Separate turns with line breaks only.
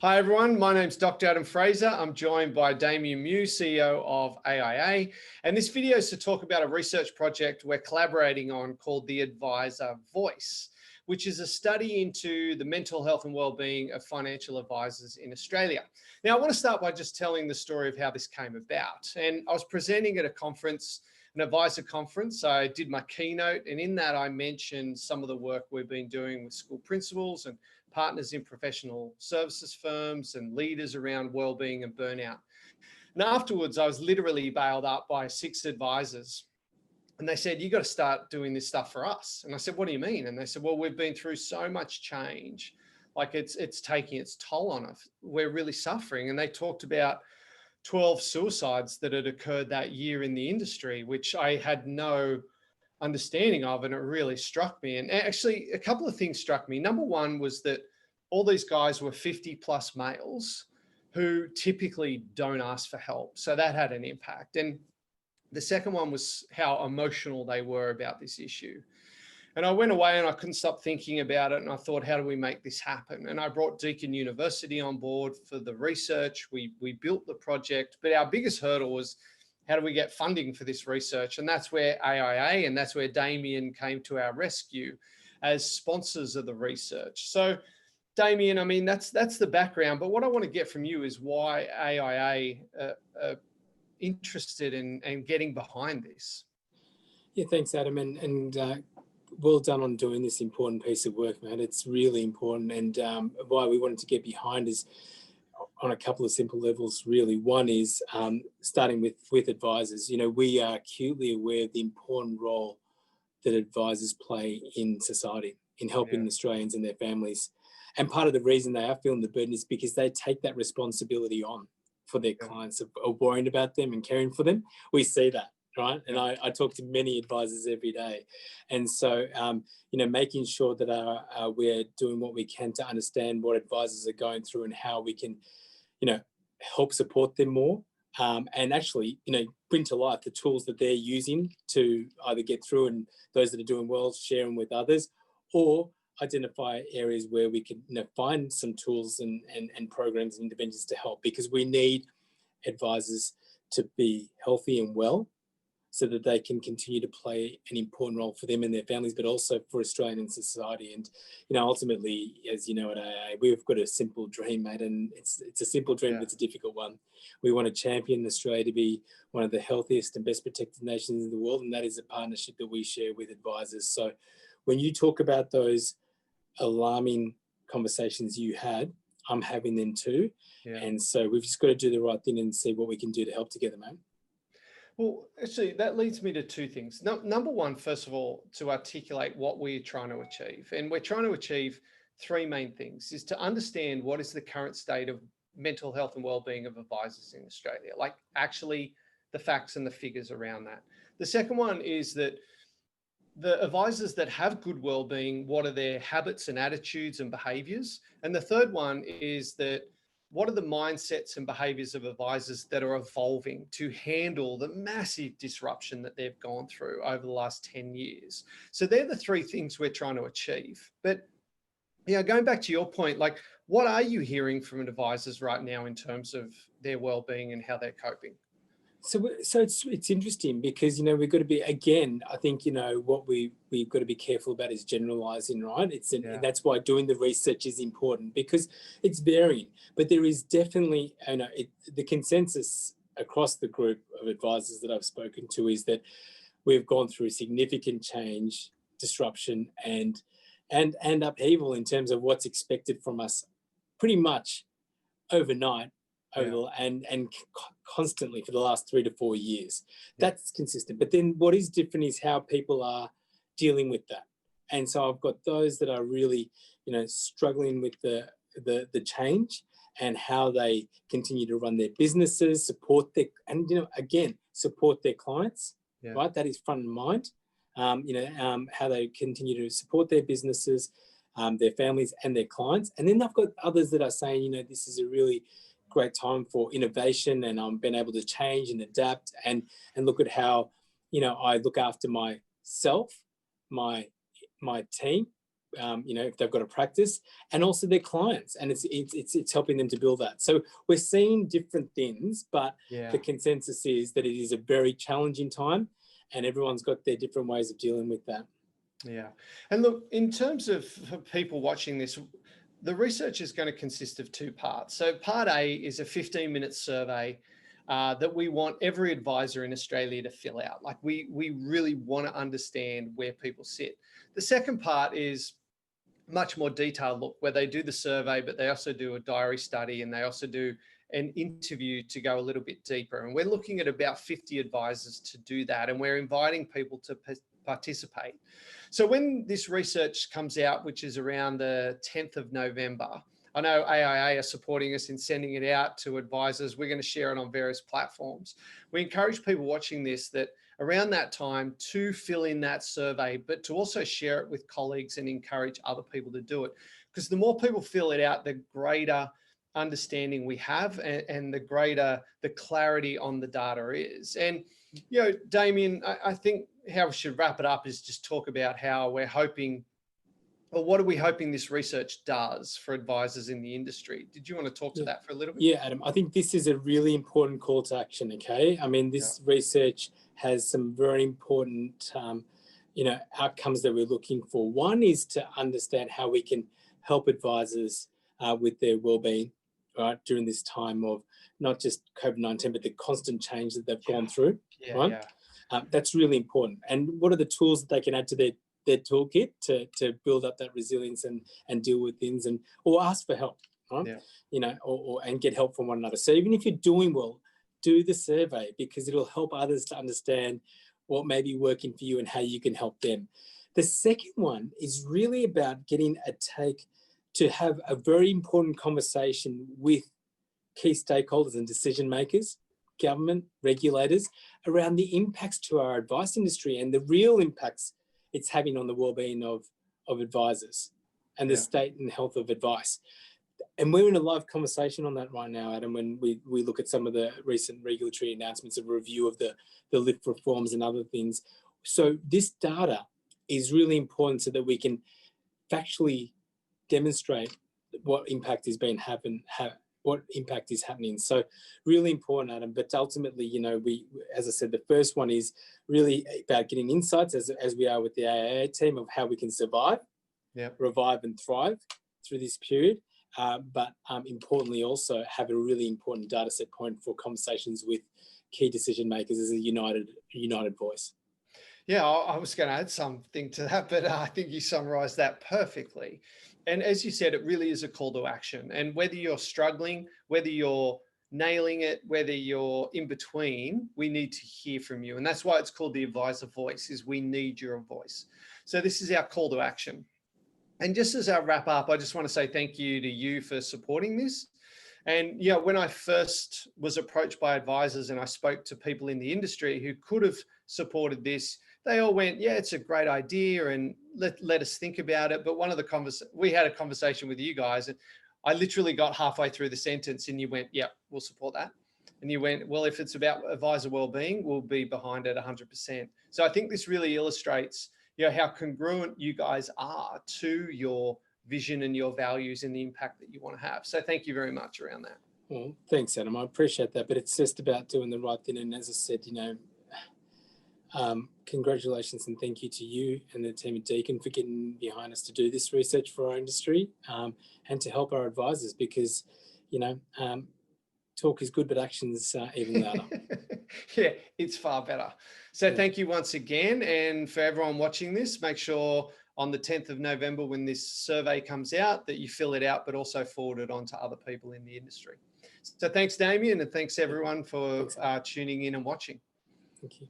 Hi everyone, my name's Dr. Adam Fraser. I'm joined by Damien, CEO of AIA. And this video is to talk about a research project we're collaborating on called the Advisor Voice, which is a study into the mental health and well-being of financial advisors in Australia. Now, I want to start by just telling the story of how this came about. And I was presenting at a conference, an advisor conference. I did my keynote, and in that I mentioned some of the work we've been doing with school principals and partners in professional services firms and leaders around wellbeing and burnout. And afterwards, I was literally bailed up by 6 advisors. And they said, you got to start doing this stuff for us. And I said, what do you mean? And they said, well, we've been through so much change. Like it's taking its toll on us. We're really suffering. And they talked about 12 suicides that had occurred that year in the industry, which I had no understanding of, and it really struck me. And actually a couple of things struck me. Number one was that all these guys were 50+ males who typically don't ask for help. So that had an impact. And the second one was how emotional they were about this issue. And I went away and I couldn't stop thinking about it. And I thought, how do we make this happen? And I brought Deakin University on board for the research. We built the project, but our biggest hurdle was, how do we get funding for this research? And that's where AIA and that's where Damien came to our rescue as sponsors of the research. So Damien, I mean, that's the background, but what I want to get from you is why AIA are interested in getting behind this.
Yeah, thanks, Adam, and well done on doing this important piece of work, man. It's really important, and why we wanted to get behind is on a couple of simple levels, really. One is starting with advisors. You know, we are acutely aware of the important role that advisors play in society, in helping Australians and their families. And part of the reason they are feeling the burden is because they take that responsibility on for their clients of worrying about them and caring for them. We see that, right? And I talk to many advisors every day. And so, you know, making sure that we're doing what we can to understand what advisors are going through and how we can, you know, help support them more, and actually, you know, bring to life the tools that they're using to either get through, and those that are doing well, share them with others, or identify areas where we can, you know, find some tools and programs and interventions to help, because we need advisors to be healthy and well so that they can continue to play an important role for them and their families, but also for Australian society. And, you know, ultimately, as you know, at AIA, we've got a simple dream, mate, and it's a simple dream, but it's a difficult one. We want to champion Australia to be one of the healthiest and best protected nations in the world, and that is a partnership that we share with advisors. So when you talk about those alarming conversations you had, I'm having them too. And so we've just got to do the right thing and see what we can do to help together, mate.
Well, actually, that leads me to 2 things. Number one, first of all, to articulate what we're trying to achieve. And we're trying to achieve 3 main things: is to understand what is the current state of mental health and wellbeing of advisors in Australia, like actually the facts and the figures around that. The second one is that the advisors that have good wellbeing, what are their habits and attitudes and behaviors? And the third one is that what are the mindsets and behaviors of advisors that are evolving to handle the massive disruption that they've gone through over the last 10 years? So they're the 3 things we're trying to achieve. But, you know, going back to your point, like, what are you hearing from advisors right now in terms of their well-being and how they're coping?
So it's interesting because, you know, we've got to be, again, I think, you know, what we've got to be careful about is generalizing, right? And that's why doing the research is important, because it's varying. But there is definitely, you know, the consensus across the group of advisors that I've spoken to is that we've gone through significant change, disruption, and upheaval in terms of what's expected from us pretty much overnight. And constantly for the last 3 to 4 years. That's consistent. But then what is different is how people are dealing with that. And so I've got those that are really, you know, struggling with the change and how they continue to run their businesses, support their, and, you know, again, support their clients, right? That is front of mind. You know, how they continue to support their businesses, their families and their clients. And then I've got others that are saying, you know, this is a really great time for innovation, and I'm been able to change and adapt and look at how, you know, I look after myself, my team, you know, if they've got a practice, and also their clients, and it's helping them to build that. So we're seeing different things, but the consensus is that it is a very challenging time, and everyone's got their different ways of dealing with that.
Yeah. And look, in terms of people watching this, the research is going to consist of two parts. So part A is a 15-minute survey that we want every advisor in Australia to fill out. Like we really want to understand where people sit. The second part is much more detailed look where they do the survey, but they also do a diary study, and they also do an interview to go a little bit deeper. And we're looking at about 50 advisors to do that. And we're inviting people to participate. So when this research comes out, which is around the 10th of November, I know AIA are supporting us in sending it out to advisors. We're going to share it on various platforms. We encourage people watching this that around that time to fill in that survey, but to also share it with colleagues and encourage other people to do it. Because the more people fill it out, the greater understanding we have, and the greater the clarity on the data is. And, you know, Damien, I think how we should wrap it up is just talk about how we're hoping, or what are we hoping this research does for advisors in the industry? Did you want to talk to that for a little bit?
Yeah, Adam, I think this is a really important call to action, okay? I mean, this research has some very important, you know, outcomes that we're looking for. One is to understand how we can help advisors with their wellbeing, right, during this time of not just COVID-19, but the constant change that they've gone through, right? That's really important. And what are the tools that they can add to their toolkit to build up that resilience and deal with things, and or ask for help, right? You know, and get help from one another. So even if you're doing well, do the survey, because it'll help others to understand what may be working for you and how you can help them. The second one is really about getting a take to have a very important conversation with key stakeholders and decision makers, government, regulators, around the impacts to our advice industry and the real impacts it's having on the wellbeing of advisors and the state and health of advice. And we're in a live conversation on that right now, Adam, when we look at some of the recent regulatory announcements of review of the LIFT reforms and other things. So this data is really important so that we can factually demonstrate what impact is being what impact is happening. So really important, Adam. But ultimately, you know, as I said, the first one is really about getting insights, as we are with the AIA team, of how we can survive, revive and thrive through this period. But importantly also have a really important data set point for conversations with key decision makers as a united voice.
Yeah, I was going to add something to that, but I think you summarized that perfectly. And as you said, it really is a call to action. And whether you're struggling, whether you're nailing it, whether you're in between, we need to hear from you. And that's why it's called the advisor voice, is we need your voice. So this is our call to action. And just as I wrap up, I just want to say thank you to you for supporting this. And yeah, when I first was approached by advisors and I spoke to people in the industry who could have supported this, they all went, yeah, it's a great idea, and let us think about it. But we had a conversation with you guys, and I literally got halfway through the sentence and you went, yeah, we'll support that. And you went, well, if it's about advisor wellbeing, we'll be behind it 100%. So I think this really illustrates, you know, how congruent you guys are to your vision and your values and the impact that you want to have. So thank you very much around that.
Well, thanks, Adam. I appreciate that. But it's just about doing the right thing. And as I said, you know, congratulations and thank you to you and the team at Deakin for getting behind us to do this research for our industry, and to help our advisors, because, you know, talk is good, but action's even louder.
Yeah, it's far better. So thank you once again. And for everyone watching this, make sure on the 10th of November, when this survey comes out, that you fill it out, but also forward it on to other people in the industry. So thanks, Damien, and thanks everyone for tuning in and watching.
Thank you.